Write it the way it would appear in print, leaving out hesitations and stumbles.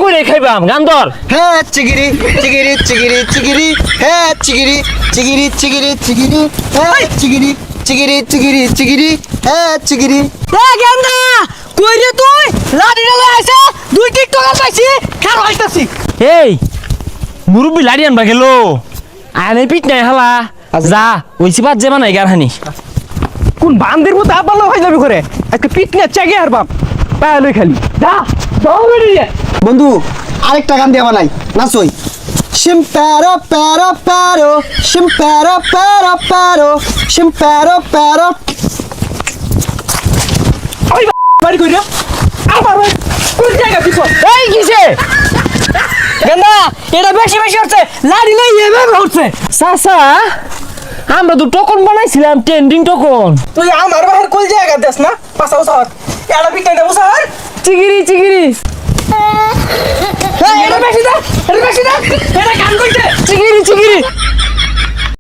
করে খাইবাম গান ধর হে চিগিরি চিগিরি চিগিরি চিগিরি হে চিগিরি চিগিরি চিগিরি চিগিরি হে চিগিরি চিগিরি চিগিরি চিগিরি হে চিগিরি এ গেন্দা কই রে তুই লাডি লয়ে আইছে দুই টিকটকার পাইছি খার হইতাছি এই মুরব্বি লাড়ি আনবা গেল আনে পিট নাই হালা যা ওইছি বাদ যে বানাই গারহানি কোন বান্দির মতো আবাল হই যাবি করে আজকে পিটনে চাগে আর বাপ পায় লই খালি যা দৌড়ি রে বন্ধু আরেকটা গান দিয়ে বানাই নাচই শিম্পারো প্যারো প্যারো শিম্পারো প্যারো প্যারো শিম্পারো প্যারো ওই বাড়ি কই রে আবার কোন জায়গা দিছ এই কিসে গেন্দা এটা বেশি বেশি হচ্ছে লাডি লই এভাবে হচ্ছে চাচা আমরা তো টোকন বানাইছিলাম ট্রেন্ডিং টোকন তুই আমার বাহির কোন জায়গা দেস না পাছাও শহর এটা পিটনে দেবো শহর চিগিরি চিগিরি এটা বেশি দা এটা গান কইতে চিগিরি চিগিরি